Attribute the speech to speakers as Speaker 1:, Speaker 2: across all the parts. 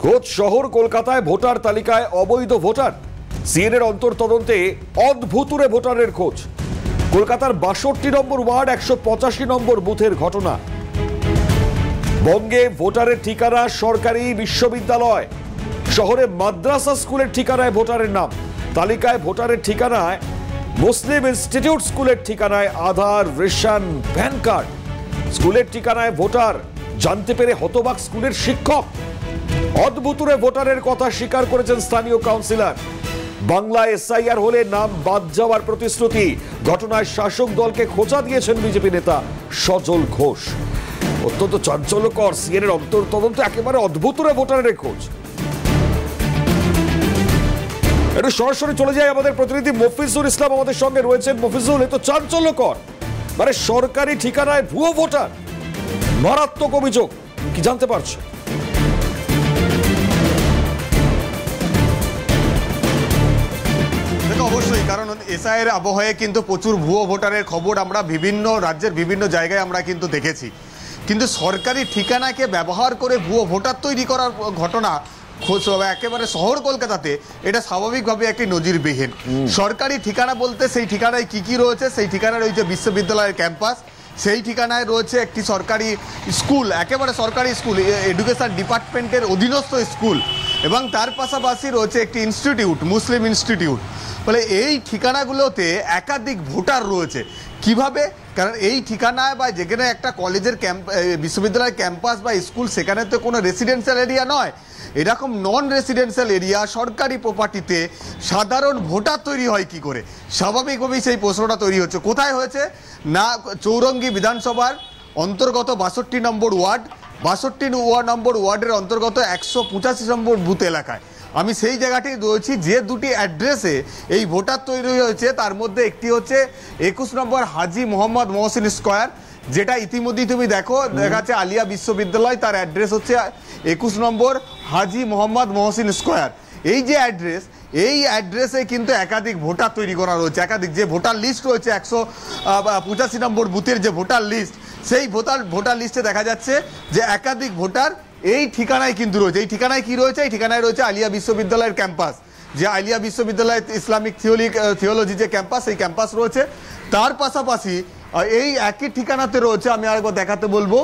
Speaker 1: খোদ শহর কলকাতায় ভোটার তালিকায় অবৈধ ভোটার। সিএনএর অন্তর্তদন্তে অদ্ভুতুরে ভোটারের খোঁজ। কলকাতার ৬২ নম্বর ওয়ার্ড ১৮৫ নম্বর বুথের ঘটনা। বঙ্গে ভোটারের ঠিকানা সরকারি বিশ্ববিদ্যালয়, শহরে মাদ্রাসা স্কুলের ঠিকানায় ভোটারের নাম, তালিকায় ভোটারের ঠিকানায় মুসলিম ইনস্টিটিউট স্কুলের ঠিকানায় আধার, রেশন, প্যান কার্ড। স্কুলের ঠিকানায় ভোটার, জানতে পেরে হতবাক স্কুলের শিক্ষক। অদ্ভুতুরে ভোটারের কথা স্বীকার করেছেন স্থানীয় কাউন্সিলর। বাংলা এসআইআর হলে নাম বাদ যাওয়ার প্রতিশ্রুতি। ঘটনায় শাসক দলকে খোঁচা দিয়েছেন বিজেপি নেতা সজল ঘোষ। অত্যন্ত চাঞ্চল্যকর, সিএনএর অন্তর্তদন্ত একেবারে অদ্ভুতুরে ভোটারের খোঁজ। একটু সরাসরি চলে যায় আমাদের প্রতিনিধি মফিজুল ইসলাম আমাদের সঙ্গে রয়েছেন। মফিজুল, এ তো চাঞ্চল্যকর, মানে সরকারি ঠিকানায় ভুয়ো ভোটার, মারাত্মক অভিযোগ, কি জানতে পারছো?
Speaker 2: অবশ্যই, কারণ এসআইয়ের আবহে কিন্তু প্রচুর ভুয়ো ভোটারের খবর আমরা বিভিন্ন রাজ্যের বিভিন্ন জায়গায় আমরা কিন্তু দেখেছি। কিন্তু সরকারি ঠিকানাকে ব্যবহার করে ভুয়ো ভোটার তৈরি করার ঘটনা একেবারে শহর কলকাতাতে এটা স্বাভাবিকভাবে একটি নজিরবিহীন। সরকারি ঠিকানা বলতে সেই ঠিকানায় কি কি রয়েছে? সেই ঠিকানায় রয়েছে বিশ্ববিদ্যালয়ের ক্যাম্পাস, সেই ঠিকানায় রয়েছে একটি সরকারি স্কুল, একেবারে সরকারি স্কুল, এডুকেশন ডিপার্টমেন্টের অধীনস্থ স্কুল, এবং তার পাশাপাশি রয়েছে একটি ইনস্টিটিউট, মুসলিম ইনস্টিটিউট। ফলে এই ঠিকানাগুলোতে একাধিক ভোটার রয়েছে। কিভাবে? কারণ এই ঠিকানায় বা যেখানে একটা কলেজের বিশ্ববিদ্যালয়ের ক্যাম্পাস বা স্কুল, সেখানে তো কোনো রেসিডেন্সিয়াল এরিয়া নয়। এরকম নন রেসিডেন্সিয়াল এরিয়া, সরকারি প্রপার্টিতে সাধারণ ভোটার তৈরি হয় কি করে? স্বাভাবিকভাবেই সেই প্রশ্নটা তৈরি হচ্ছে। কোথায় হয়েছে না, চৌরঙ্গী বিধানসভার অন্তর্গত ৬২ নম্বর ওয়ার্ড, ৬২ নম্বর ওয়ার্ডের অন্তর্গত ১৮৫ নম্বর বুথ এলাকায়। আমি সেই জায়গাটি রয়েছি যে দুটি অ্যাড্রেসে এই ভোটার তৈরি হয়েছে, তার মধ্যে একটি হচ্ছে ২১ নম্বর হাজি মোহাম্মদ মহসিন স্কোয়ার, যেটা ইতিমধ্যেই তুমি দেখাচ্ছে আলিয়া বিশ্ববিদ্যালয়, তার অ্যাড্রেস হচ্ছে ২১ নম্বর হাজি মোহাম্মদ মহসিন স্কোয়ার। এই যে অ্যাড্রেস, এই অ্যাড্রেসে কিন্তু একাধিক ভোটার তৈরি করা রয়েছে। একাধিক যে ভোটার লিস্ট রয়েছে ১৮৫ নম্বর বুথের যে ভোটার লিস্ট, সেই ভোটার লিস্টে দেখা যাচ্ছে যে একাধিক ভোটার এই ঠিকানায় কিন্তু রয়েছে। এই ঠিকানায় কি রয়েছে? এই ঠিকানায় রয়েছে আলিয়া বিশ্ববিদ্যালয়ের ক্যাম্পাস, যে আলিয়া বিশ্ববিদ্যালয় ইসলামিক থিওলজি যে ক্যাম্পাস, সেই ক্যাম্পাস রয়েছে। তার পাশাপাশি এই একই ঠিকানাতে রয়েছে, আমি আরেকবার দেখাতে বলবো,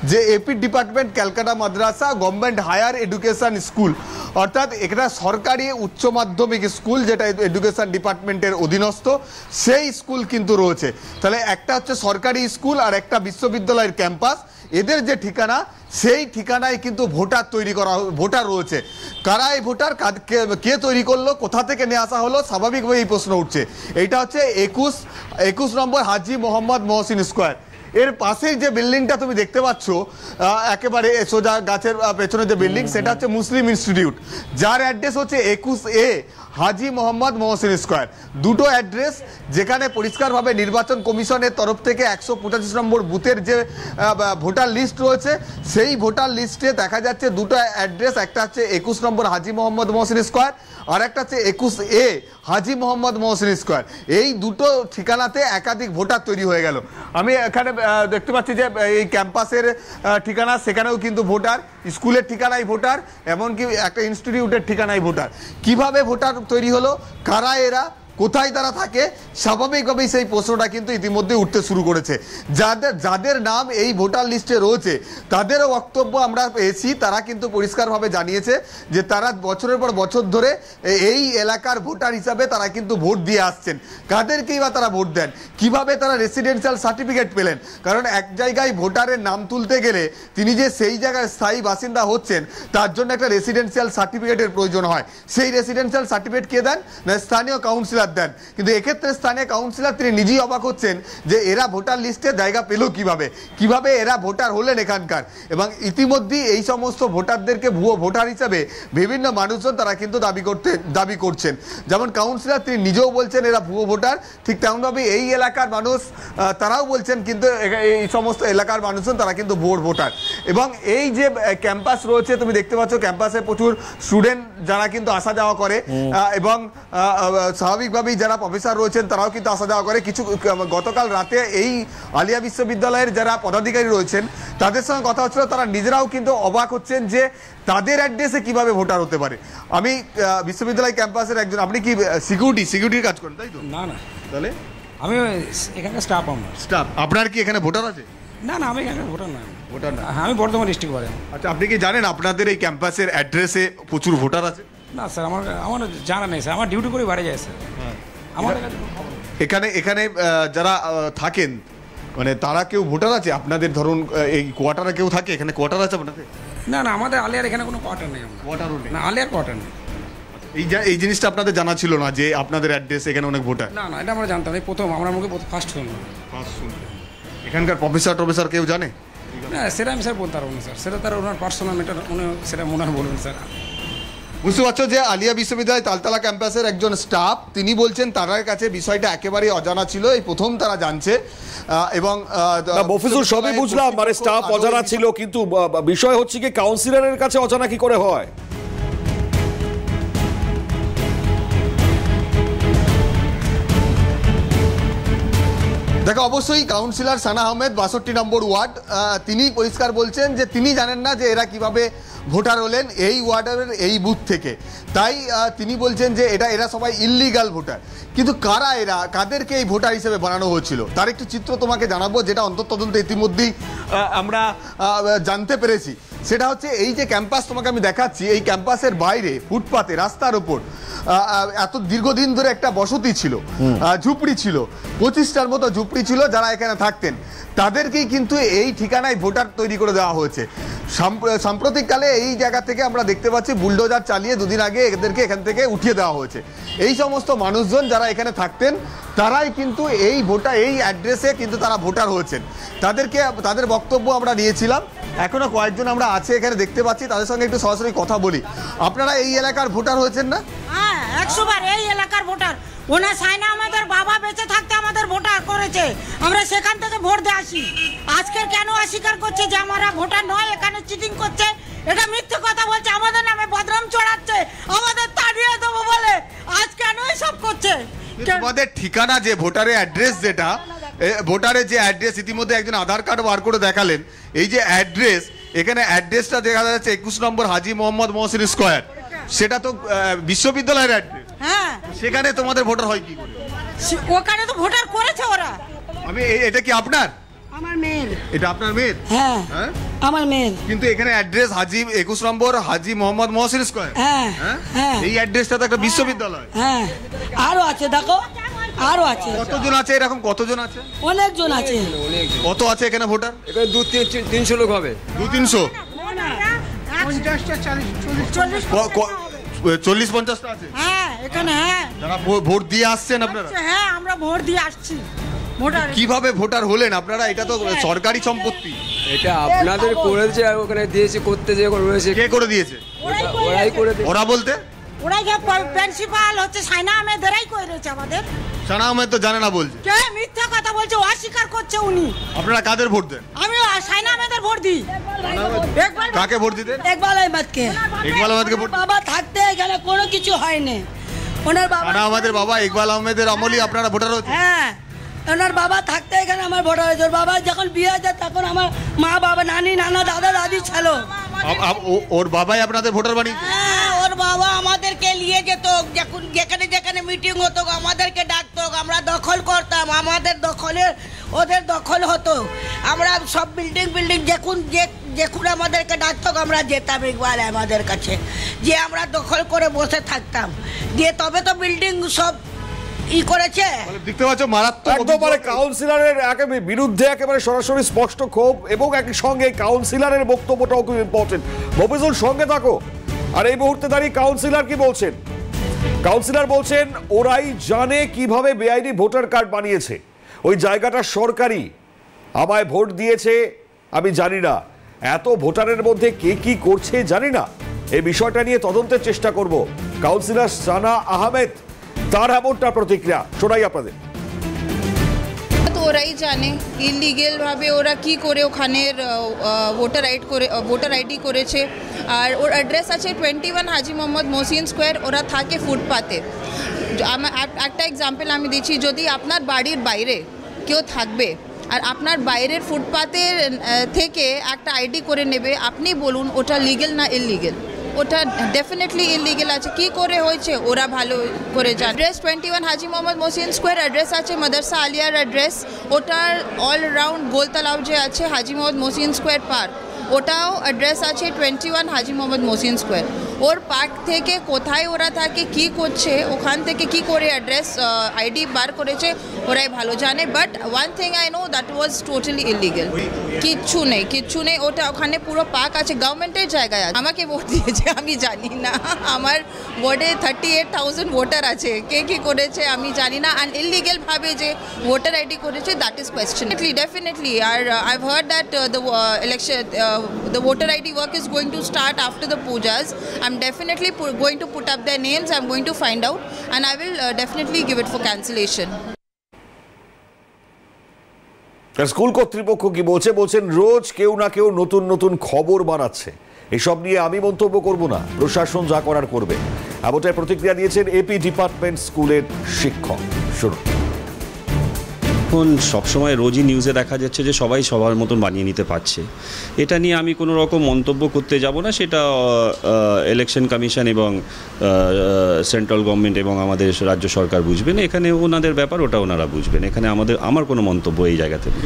Speaker 2: যে এপি ডিপার্টমেন্ট ক্যালকাটা মাদ্রাসা গভর্নমেন্ট হায়ার এডুকেশন স্কুল, অর্থাৎ এটা সরকারি উচ্চ মাধ্যমিক স্কুল, যেটা এডুকেশন ডিপার্টমেন্টের অধীনস্থ, সেই স্কুল কিন্তু রয়েছে। তাহলে একটা হচ্ছে সরকারি স্কুল আর একটা বিশ্ববিদ্যালয়ের ক্যাম্পাস, এদের যে ঠিকানা, সেই ঠিকানায় কিন্তু ভোটার তৈরি করা, ভোটার রয়েছে। কারা এই ভোটার, কে তৈরি করলো, কোথা থেকে নিয়ে আসা হলো, স্বাভাবিকভাবে এই প্রশ্ন উঠছে। এইটা হচ্ছে ২১ নম্বর হাজি মোহাম্মদ মহসিন স্কোয়ার। এর পাশেই যে বিল্ডিংটা তুমি দেখতে পাচ্ছ, একেবারে সোজা গাছের পেছনে যে বিল্ডিং, সেটা হচ্ছে মুসলিম ইনস্টিটিউট, যার অ্যাড্রেস হচ্ছে ২১A হাজি মোহাম্মদ মহসিন স্কোয়ার। দুটো অ্যাড্রেস, যেখানে পরিষ্কারভাবে নির্বাচন কমিশনের তরফ থেকে ১৮৫ নম্বর বুথের যে ভোটার লিস্ট রয়েছে, সেই ভোটার লিস্টে দেখা যাচ্ছে দুটো অ্যাড্রেস, একটা হচ্ছে ২১ নম্বর হাজি মোহাম্মদ মহসিন স্কোয়ার, আর একটা হচ্ছে ২১A হাজি মোহাম্মদ মহসিন স্কোয়ার। এই দুটো ঠিকানাতে একাধিক ভোটার তৈরি হয়ে গেল। আমি এখানে দেখতে পাচ্ছি যে এই ক্যাম্পাসের ঠিকানা, সেখানেও কিন্তু ভোটার, স্কুলের ঠিকানায় ভোটার, এমনকি একটা ইনস্টিটিউটের ঠিকানায় ভোটার। কিভাবে ভোটার তৈরি হলো, কারা এরা, কোথায় তারা থাকে, স্বাভাবিকভাবেই সেই প্রশ্নটা কিন্তু ইতিমধ্যে উঠতে শুরু করেছে। যাদের নাম এই ভোটার লিস্টে রয়েছে, তাদেরও বক্তব্য আমরা পেয়েছি। তারা কিন্তু পরিষ্কারভাবে জানিয়েছে যে তারা বছরের পর বছর ধরে এই এলাকার ভোটার হিসাবে তারা কিন্তু ভোট দিয়ে আসছেন। কাদেরকেই বা তারা ভোট দেন, কিভাবে তারা রেসিডেন্সিয়াল সার্টিফিকেট পেলেন? কারণ এক জায়গায় ভোটারের নাম তুলতে গেলে তিনি যে সেই জায়গায় স্থায়ী বাসিন্দা হচ্ছেন, তার জন্য একটা রেসিডেন্সিয়াল সার্টিফিকেটের প্রয়োজন হয়। সেই রেসিডেন্সিয়াল সার্টিফিকেট কে দেন? না, স্থানীয় কাউন্সিলর দেন। কিন্তু এক্ষেত্রে স্থানীয় কাউন্সিলর তিনি নিজেই অবাক হচ্ছেন যে এরা ভোটার লিস্টে জায়গা পেল কিভাবে এরা ভোটার হলেন এখানকার। এবং ইতিমধ্যেই এই সমস্ত ভোটারদেরকে ভুয়ো ভোটার হিসাবে বিভিন্ন মানুষজন তারা কিন্তু দাবি করছেন। যেমন কাউন্সিলর তিনি নিজেও বলছেন এরা ভুয়ো ভোটার, ঠিক তেমনভাবে এই এলাকার মানুষ তারাও বলছেন কিন্তু এই সমস্ত এলাকার মানুষজন তারা কিন্তু ভুয়ো ভোটার। এবং এই যে ক্যাম্পাস রয়েছে, তুমি দেখতে পাচ্ছ ক্যাম্পাসে প্রচুর স্টুডেন্ট যারা কিন্তু আসা যাওয়া করে, এবং স্বাভাবিক স্বাভাবিকভাবেই যারা প্রফেসর রয়েছেন তারাও কিন্তু আসা যাওয়া করে। কিছু গতকাল রাতে এই আলিয়া বিশ্ববিদ্যালয়ের যারা পদাধিকারী রয়েছেন তাদের সঙ্গে কথা হচ্ছিল, তারা নিজেরাও কিন্তু অবাক হচ্ছেন যে তাদের অ্যাড্রেসে কিভাবে ভোটার হতে পারে। আমি বিশ্ববিদ্যালয় ক্যাম্পাসের একজন, আপনি কি সিকিউরিটির কাজ করেন তাই তো?
Speaker 3: না না,
Speaker 2: তাহলে
Speaker 3: আমি এখানে স্টাফ। আমার
Speaker 2: স্টাফ। আপনার কি এখানে ভোটার আছে?
Speaker 3: না না, আমি এখানে ভোটার না।
Speaker 2: ভোটার না?
Speaker 3: আমি বর্ধমান ডিস্ট্রিক্ট করেন।
Speaker 2: আচ্ছা, আপনি কি জানেন আপনাদের এই ক্যাম্পাসের অ্যাড্রেসে প্রচুর ভোটার আছে?
Speaker 3: না স্যার, আমার জানা নেই স্যার, আমার ডিউটি করে বাড়ি যায় স্যার। আমার
Speaker 2: এখানে যারা থাকেন মানে তারা কেউ ভোটার আছে আপনাদের? ধরুন এই কোয়ার্টারে কেউ থাকে, এখানে কোয়ার্টার আছে আপনাদের?
Speaker 3: না না, আমাদের আলিয়ার এখানে কোনো কোয়ার্টার নেই।
Speaker 2: কোয়ার্টারও নেই?
Speaker 3: না, আলিয়ার কোয়ার্টার নেই।
Speaker 2: এই জিনিসটা আপনাদের জানা ছিল না যে আপনাদের অ্যাড্রেস এখানে অনেক ভোটার?
Speaker 3: না না, এটা আমরা জানতাম, এই প্রথম আমরা মুখে ফার্স্ট শুনলাম।
Speaker 2: এখানকার প্রফেসর কেউ জানে?
Speaker 3: না, সেটা আমি স্যার বলতে পারবো না স্যার, সেটা তার ওনার পার্সোনাল ম্যাটার, উনি সেটা মনে হয় বলবেন স্যার।
Speaker 2: বুঝতে পারছো যে আলিয়া বিশ্ববিদ্যালয় তালতলা ক্যাম্পাসের একজন স্টাফ, তিনি বলছেন তার কাছে বিষয়টা একেবারেই অজানা ছিল, এই প্রথম তারা জানছে। এবং
Speaker 1: মফিজুল সবই বুঝলাম, মানে স্টাফ অজানা ছিল, কিন্তু বিষয় হচ্ছে কি কাউন্সিলরের কাছে অজানা কি করে হয়?
Speaker 2: দেখো, অবশ্যই কাউন্সিলর সানা আহমেদ 62 নম্বর ওয়ার্ড, তিনি পরিষ্কার বলছেন যে তিনি জানেন না যে এরা কিভাবে ভোটার হলেন এই ওয়ার্ডের এই বুথ থেকে। তাই তিনি বলছেন যে এরা সবাই ইললিগাল ভোটার। কিন্তু কারা এরা, কাদেরকে এই ভোটার হিসেবে বানানো হয়েছিল তার একটি চিত্র তোমাকে জানাবো, যেটা অন্তর্তদন্তে ইতিমধ্যেই আমরা জানতে পেরেছি। সেটা হচ্ছে এই যে ক্যাম্পাস তোমাকে আমি দেখাচ্ছি, এই ক্যাম্পাসের বাইরে ফুটপাতে রাস্তার ওপর এত দীর্ঘদিন ধরে একটা বসতি ছিল, ঝুপড়ি ছিল, 25টার মতো ঝুপড়ি ছিল যারা এখানে থাকতেন। তাদেরকেই কিন্তু এই ঠিকানায় ভোটার তৈরি করে দেওয়া হয়েছে। সাম্প্রতিককালে এই জায়গা থেকে আমরা দেখতে পাচ্ছি বুলডোজার চালিয়ে দুদিন আগে এদেরকে এখান থেকে উঠিয়ে দেওয়া হয়েছে। এই সমস্ত মানুষজন যারা এখানে থাকতেন তারাই কিন্তু এই অ্যাড্রেসে কিন্তু তারা ভোটার হয়েছেন। তাদের বক্তব্য আমরা নিয়েছিলাম, এখনো কয়েকজন আমরা আছে এখানে দেখতে পাচ্ছি, তাদের সঙ্গে একটু সরাসরি কথা বলি। আপনারা এই এলাকার ভোটার হয়েছেন না?
Speaker 4: হ্যাঁ, 100 বার এই এলাকার ভোটার। ওনার সাইনা আমাদের বাবা বেঁচে থাকতে আমাদের ভোটার করেছে, আমরা সেখান থেকে ভোট দিয়ে আসি। আজকে কেন অস্বীকার করছে যে আমরা ভোটার নয়, এখানে চিটিং করছে, এটা মিথ্যে কথা বলছে, আমাদের নামে বদনাম ছড়াচ্ছে, আমাদের তাড়িয়ে দেবো বলে আজ কেন এসব করছে?
Speaker 2: তোমাদের ঠিকানা যে ভোটারের অ্যাড্রেস, যেটা ভোটারের যে অ্যাড্রেস, ইতিমধ্যে একজন আধার কার্ড বার করে দেখালেন, এই যে অ্যাড্রেস, এখানে অ্যাড্রেসটা দেখা যাচ্ছে 21 নম্বর হাজী মোহাম্মদ মহসিন স্কয়ার, সেটা তো বিশ্ববিদ্যালয়ের অ্যাড্রেস।
Speaker 4: হ্যাঁ,
Speaker 2: সেখানে তোমাদের ভোটার হয় কি করে?
Speaker 4: ওখানে তো ভোটার করেছে ওরা।
Speaker 2: এটা কি আপনার?
Speaker 4: আমার মেয়ের।
Speaker 2: এটা আপনার মেয়ের?
Speaker 4: হ্যাঁ, আমার মেয়ের।
Speaker 2: কিন্তু এখানে অ্যাড্রেস 21 নম্বর হাজী মোহাম্মদ মহসিন স্কয়ার।
Speaker 4: হ্যাঁ হ্যাঁ,
Speaker 2: এই অ্যাড্রেসটা তো একটা বিশ্ববিদ্যালয়।
Speaker 4: হ্যাঁ, আরো আছে, দেখো আরো আছে।
Speaker 2: কতজন আছে এরকম? কতজন আছে?
Speaker 4: অনেকজন আছে।
Speaker 2: কত আছে এখানে ভোটার?
Speaker 5: এখানে 200-300 লোক হবে।
Speaker 2: 200-300?
Speaker 4: 50টা
Speaker 2: 40-50টা আছে।
Speaker 4: হ্যাঁ, এখানে। হ্যাঁ,
Speaker 2: যারা ভোট দিয়ে আসছেন আপনারা?
Speaker 4: হ্যাঁ, আমরা ভোট দিয়ে আসছি। ভোটার
Speaker 2: কিভাবে ভোটার হলেন আপনারা? এটা তো সরকারি সম্পত্তি।
Speaker 5: এটা আপনাদের করেছে, আর ওখানে দিয়েছে করতে যে রয়েছে।
Speaker 2: কে করে দিয়েছে?
Speaker 5: ওরাই করে দিয়েছে।
Speaker 2: ওরা বলতে
Speaker 4: ওরাই যে প্রিন্সিপাল হচ্ছে সাইনা আহমেদেরাই করেছে আমাদের।
Speaker 2: সানা আহমেদ তো জানে না বলছে।
Speaker 4: কে মিথ্যা কথা বলছে, অস্বীকার করছে উনি।
Speaker 2: আপনারা কাদের ভোট দেন?
Speaker 4: আমি সাইনা আহমেদের ভোট দিই।
Speaker 2: কাকে ভোট দিতেন?
Speaker 6: ইকবাল আহমেদকে।
Speaker 2: ইকবাল আহমেদকে ভোট?
Speaker 6: বাবা থাকতে এখানে কোনো কিছু হয়নি। ওনার বাবা,
Speaker 2: সানা আহমেদের বাবা ইকবাল আহমেদের আমলই আপনারা ভোটার হয়েছে?
Speaker 6: হ্যাঁ, ওনার বাবা থাকতে এখানে আমার ভোটার হয়েছে। ওর বাবা যখন বিয়ে হয়েছে তখন আমার মা বাবা, নানি, নানা, দাদা, দাদি ছিল।
Speaker 2: ওর বাবাই আপনাদের ভোটার বানিয়েছে?
Speaker 6: হ্যাঁ, ওর বাবা আমাদেরকে নিয়ে যেত, যেখানে যেখানে মিটিং হতো আমাদেরকে ডাকতো, আমরা দখল করতাম, আমাদের দখলে ওদের দখল হতো। আমরা সব বিল্ডিং যখন আমাদেরকে ডাকতো আমরা যেতাম ইকবাল আমাদের কাছে, যে আমরা দখল করে বসে থাকতাম, দিয়ে তবে তো বিল্ডিং সব করেছে।
Speaker 2: দেখতে পাচ্ছ মারাত্মক
Speaker 1: একদম, মানে কাউন্সিলরের একেবারে বিরুদ্ধে একেবারে সরাসরি স্পষ্ট ক্ষোভ, এবং একই সঙ্গে কাউন্সিলরের বক্তব্যটাও খুব ইম্পর্টেন্ট। মফিজুল সঙ্গে থাকো। আর এই মুহূর্তে দাঁড়িয়ে কাউন্সিলর কি বলছেন? কাউন্সিলর বলছেন ওরাই জানে কিভাবে বেআইনি ভোটার কার্ড বানিয়েছে, ওই জায়গাটা সরকারি, আমায় ভোট দিয়েছে আমি জানি না, এত ভোটারের মধ্যে কে কি করছে জানি না, এই বিষয়টা নিয়ে তদন্তের চেষ্টা করব। কাউন্সিলর সানা আহমেদ, তার এমনটা প্রতিক্রিয়া শোনাই আপনাদের।
Speaker 7: তো ওরাই জানে ইলিগেল ভাবে ওরা কি করে ওখানের ভোটার আইডি করেছে। আর ওর অ্যাড্রেস আছে 21 হাজী মোহাম্মদ মহসিন স্কোয়ার, ওরা থাকে ফুটপাতে। একটা এক্সাম্পল আমি দিচ্ছি, যদি আপনার বাড়ির বাইরে কেউ থাকবে আর আপনার বাইরের ফুটপাতের থেকে একটা আইডি করে নেবে, আপনি বলুন ওটা লিগেল না ইললিগেল? ওটা ডেফিনেটলি ইললিগেল আছে। কি করে হয়েছে ওরা ভালো করে জানে। Address 21 Haji Mohammad Mohsin square address আছে, মাদ্রাসা আলিয়ার অ্যাড্রেস, ওটার অলরাউন্ড গোলতালাও যে আছে হাজি মোহাম্মদ মহসিন স্কোয়ার পার্ক, ওটাও অ্যাড্রেস আছে 21 হাজি মোহাম্মদ মহসিন স্কোয়ার। ওর পার্ক থেকে কোথায় ওরা থাকে, কি করছে, ওখান থেকে কি করে অ্যাড্রেস আইডি বার করেছে ওরাই ভালো জানে। But one thing I know, that was totally illegal. কিচ্ছু নেই, ওটা ওখানে পুরো পার্ক আছে, গভর্নমেন্টের জায়গায় আছে। আমাকে ভোট দিয়েছে আমি জানি না, আমার ওয়ার্ডে 38,000 ভোটার আছে, কে কী করেছে আমি জানি না। অ্যান্ড ইলিগেলভাবে যে ভোটার আইডি করেছে, দ্যাট ইজ কোয়েশ্চেন ডেফিনেটলি। আর I heard that the election the voter ID work is going to start after the pujas. I'm definitely going to put up their names. I'm going to find out and I will definitely give it for cancellation.
Speaker 1: School কর্তৃপক্ষ কি বলছেন রোজ কেউ না কেউ নতুন খবর বানাচ্ছে। এসব নিয়ে আমি মন্তব্য করব না, প্রশাসন যা করার করবে, এমনটাই প্রতিক্রিয়া দিয়েছেন এপি ডিপার্টমেন্ট স্কুলের শিক্ষক। শুনুন।
Speaker 8: এখন সবসময় রোজই নিউজে দেখা যাচ্ছে যে সবাই সবার মতন বানিয়ে নিতে পারছে। এটা নিয়ে আমি কোনো রকম মন্তব্য করতে যাব না, সেটা ইলেকশন কমিশন এবং সেন্ট্রাল গভর্নমেন্ট এবং আমাদের রাজ্য সরকার বুঝবেন। এখানে ওনাদের ব্যাপার, ওটা ওনারা বুঝবেন। এখানে আমার কোনো মন্তব্য এই জায়গাতে নেই।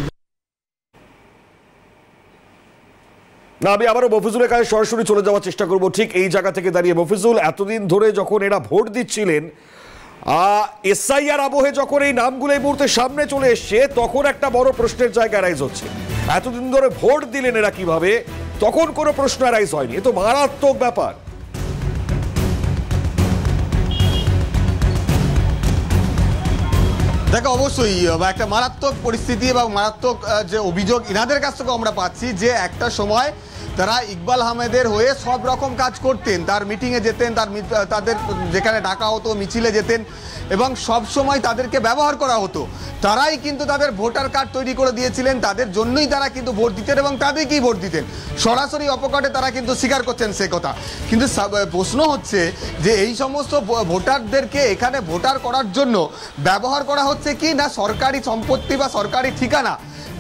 Speaker 1: না, আমি আবারও মফিজুলের কাছে সরাসরি চলে যাওয়ার চেষ্টা করব ঠিক এই জায়গা থেকে দাঁড়িয়ে। মফিজুল, এতদিন ধরে যখন এরা ভোট দিচ্ছিলেন, এসআইআর আবহে যখন এই নামগুলো এই মুহূর্তে সামনে চলে এসছে, তখন একটা বড় প্রশ্নের জায়গা রাইজ হচ্ছে। এতদিন ধরে ভোট দিলেন এরা কিভাবে, তখন কোনো প্রশ্ন রাইজ হয়নি। এ তো মারাত্মক ব্যাপার।
Speaker 2: দেখো, অবশ্যই একটা মারাত্মক পরিস্থিতি এবং মারাত্মক যে অভিযোগ ইনাদের কাছ থেকে আমরা পাচ্ছি, যে একটা সময় তারা ইকবাল আহমেদের হয়ে সব রকম কাজ করতেন, তার মিটিংয়ে যেতেন, তাদের যেখানে ডাকা হতো মিছিলে যেতেন এবং সব সময় তাদেরকে ব্যবহার করা হতো। তারাই কিন্তু তাদের ভোটার কার্ড তৈরি করে দিয়েছিলেন, তাদের জন্যই তারা কিন্তু ভোট দিতেন এবং তাদেরকেই ভোট দিতেন। সরাসরি অপকটে তারা কিন্তু স্বীকার করছেন সে কথা। কিন্তু প্রশ্ন হচ্ছে যে এই সমস্ত ভোটারদেরকে এখানে ভোটার করার জন্য ব্যবহার করা হচ্ছে কি না সরকারি সম্পত্তি বা সরকারি ঠিকানা,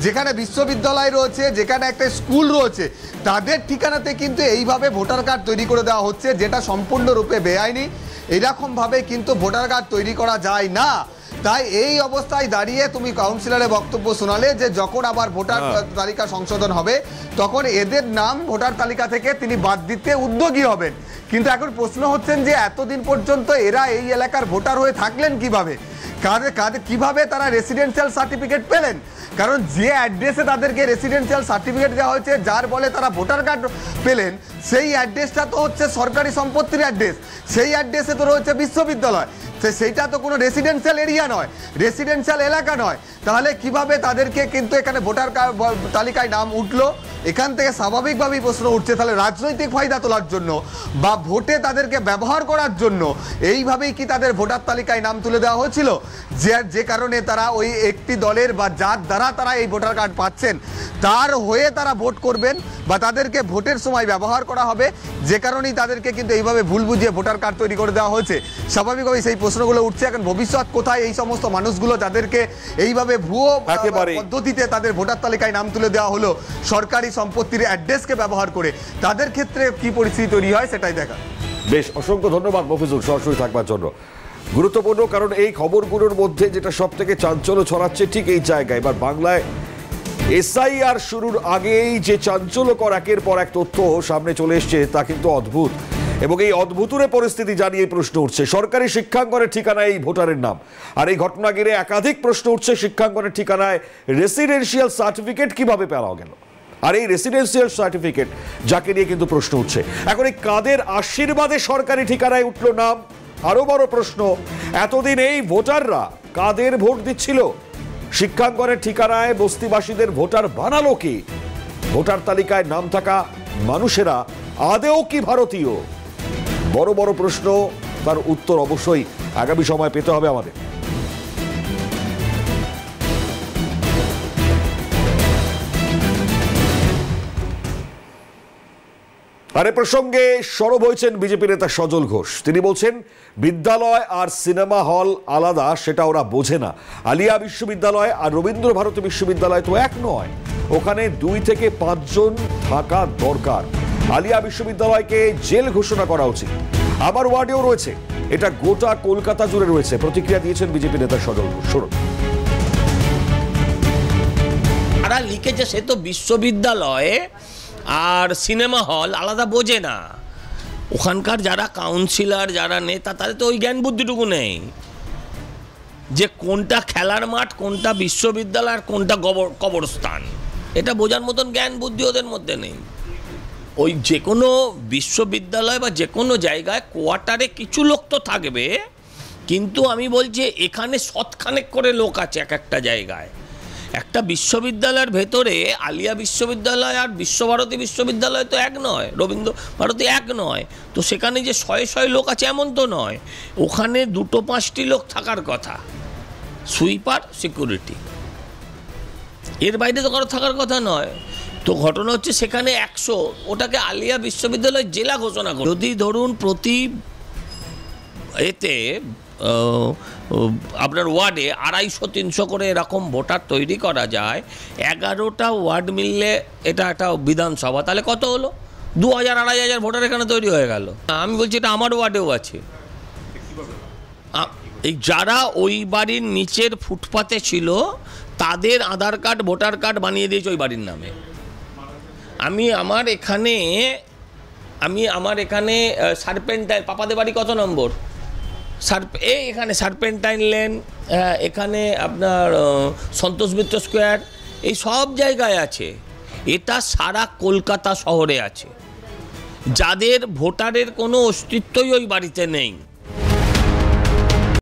Speaker 2: যেখানে বিশ্ববিদ্যালয় রয়েছে, যেখানে একটা স্কুল রয়েছে, তাদের ঠিকানাতে কিন্তু এইভাবে ভোটার কার্ড তৈরি করে দেওয়া হচ্ছে, যেটা সম্পূর্ণরূপে বেআইনি। এরকমভাবে কিন্তু ভোটার কার্ড তৈরি করা যায় না। তাই এই অবস্থায় দাঁড়িয়ে তুমি কাউন্সিলরের বক্তব্য শোনালে যে যখন আবার ভোটার তালিকা সংশোধন হবে তখন এদের নাম ভোটার তালিকা থেকে তিনি বাদ দিতে উদ্যোগী হবেন। কিন্তু এখন প্রশ্ন হচ্ছেন যে এতদিন পর্যন্ত এরা এই এলাকার ভোটার হয়ে থাকলেন কিভাবে, কিভাবে তারা রেসিডেন্সিয়াল সার্টিফিকেট পেলেন? কারণ যে অ্যাড্রেসে তাদেরকে রেসিডেন্সিয়াল সার্টিফিকেট দেওয়া হয়েছে, যার বলে তারা ভোটার কার্ড পেলেন, সেই অ্যাড্রেসটা তো হচ্ছে সরকারি সম্পত্তির অ্যাড্রেস, সেই অ্যাড্রেসে তো রয়েছে বিশ্ববিদ্যালয়, সেইটা তো কোনো রেসিডেন্সিয়াল এরিয়া নয়, রেসিডেন্সিয়াল এলাকা নয়। তাহলে কিভাবে তাদেরকে কিন্তু এখানে ভোটার তালিকায় নাম উঠলো? এখান থেকে স্বাভাবিকভাবেই প্রশ্ন উঠছে, তাহলে রাজনৈতিক ফায়দা তোলার জন্য বা ভোটে তাদেরকে ব্যবহার করার জন্য এইভাবেই কি তাদের ভোটার তালিকায় নাম তুলে দেওয়া হয়েছিল, যে কারণে তারা ওই একটি দলের বা যার দ্বারা তারা এই ভোটার কার্ড পাচ্ছেন তার হয়ে তারা ভোট করবেন বা তাদেরকে ভোটের সময় ব্যবহার করা হবে, যে কারণেই তাদেরকে কিন্তু এইভাবে ভুল বুঝিয়ে ভোটার কার্ড তৈরি করে দেওয়া হয়েছে। স্বাভাবিকভাবেই সেই প্রশ্নগুলো উঠছে। এখন ভবিষ্যৎ কোথায় এই সমস্ত মানুষগুলো যাদেরকে এইভাবে ভুয়ো পদ্ধতিতে তাদের ভোটার তালিকায় নাম তুলে দেওয়া হলো সরকারি সম্পত্তির অ্যাড্রেসকে ব্যবহার করে, তাদের ক্ষেত্রে কি পরিস্থিতি তৈরি হয় সেটাই দেখা।
Speaker 1: বেশ, অসংখ্য ধন্যবাদ মফিজুল সরাসরি থাকবার জন্য। গুরুত্বপূর্ণ, কারণ এই খবরগুলোর মধ্যে যেটা সব থেকে চাঞ্চল্য ছড়াচ্ছে ঠিক এই জায়গায়। এবার বাংলায় এসআইআর শুরুর আগেই যে চাঞ্চল্যকর একের পর এক তথ্য সামনে চলে এসছে তা কিন্তু অদ্ভুত, এবং এই অদ্ভুতুরে পরিস্থিতি জানিয়ে প্রশ্ন উঠছে সরকারি শিক্ষাঙ্গনের ঠিকানায় এই ভোটারের নাম। আর এই ঘটনা ঘিরে একাধিক প্রশ্ন উঠছে, শিক্ষাঙ্গনের ঠিকানায় রেসিডেন্সিয়াল সার্টিফিকেট কিভাবে পাওয়া গেল? আর এই রেসিডেন্সিয়াল সার্টিফিকেট যাকে নিয়ে কিন্তু প্রশ্ন উঠছে, এখন এই কাদের আশীর্বাদে সরকারি ঠিকানায় উঠল নাম? আরো বড় প্রশ্ন, এতদিন এই ভোটাররা কাদের ভোট দিচ্ছিল? শিক্ষাঙ্গনের ঠিকানায় বস্তিবাসীদের ভোটার বানালো কি? ভোটার তালিকায় নাম থাকা মানুষেরা আদেও কি ভারতীয়? বড় বড় প্রশ্ন, তার উত্তর অবশ্যই আগামী সময় পেতে হবে আমাদের। আর এ প্রসঙ্গে সরব হয়েছেন বিজেপি নেতা সজল ঘোষ। তিনি বলছেন বিদ্যালয় আর সিনেমা হল আলাদা, সেটা ওরা বোঝে না। আলিয়া বিশ্ববিদ্যালয় আর রবীন্দ্র ভারতী বিশ্ববিদ্যালয় তো এক নয়, ওখানে 2 থেকে 5 জন থাকা দরকার। আলিয়া বিশ্ববিদ্যালয়কে জেল ঘোষণা করা উচিত। আমার ওয়ার্ডেও রয়েছে, এটা গোটা কলকাতা জুড়ে রয়েছে। প্রতিক্রিয়া দিয়েছেন বিজেপি নেতা সজল ঘোষ। শুনুন।
Speaker 9: তারা লিখেছে সে তো বিশ্ববিদ্যালয়ে আর সিনেমা হল আলাদা বোঝে না। ওখানকার যারা কাউন্সিলর, যারা নেতা, তাদের তো ওই জ্ঞান বুদ্ধিটুকু নেই যে কোনটা খেলার মাঠ, কোনটা বিশ্ববিদ্যালয় আর কোনটা কবরস্থান। এটা বোঝার মতন জ্ঞান বুদ্ধি ওদের মধ্যে নেই। ওই যে কোনো বিশ্ববিদ্যালয় বা যে কোনো জায়গায় কোয়ার্টারে কিছু লোক তো থাকবে, কিন্তু আমি বলছি এখানে শতখানেক করে লোক আছে এক একটা জায়গায়। একটা বিশ্ববিদ্যালয়ের ভেতরে আলিয়া বিশ্ববিদ্যালয় আর বিশ্বভারতী বিশ্ববিদ্যালয় তো এক নয়, রবীন্দ্র ভারতী এক নয়, তো সেখানে যে 100 লোক আছে এমন তো নয়। ওখানে 2-5টি লোক থাকার কথা, সুইপার, সিকিউরিটি, এর বাইরে তো কারো থাকার কথা নয়। তো ঘটনা হচ্ছে সেখানে 100, ওটাকে আলিয়া বিশ্ববিদ্যালয় জেলা ঘোষণা করে। যদি ধরুন প্রতি এতে আপনার ওয়ার্ডে 250-300 করে এরকম ভোটার তৈরি করা যায়, 11টা ওয়ার্ড মিললে এটা একটা বিধানসভা, তাহলে কত হলো? 2000-2500 ভোটার এখানে তৈরি হয়ে গেল। আমি বলছি এটা আমার ওয়ার্ডেও আছে। এই যারা ওই বাড়ির নিচের ফুটপাতে ছিল তাদের আধার কার্ড, ভোটার কার্ড বানিয়ে দিয়েছে ওই বাড়ির নামে। আমি আমার এখানে সার্পেন্টাইন, পাপাদের বাড়ি কত নম্বর, এখানে সার্পেন্টাইন লেন, এখানে আপনার সন্তোষ মিত্র স্কোয়ার, এই সব জায়গায় আছে। এটা সারা কলকাতা শহরে আছে, যাদের ভোটারের কোনো অস্তিত্বই ওই বাড়িতে নেই।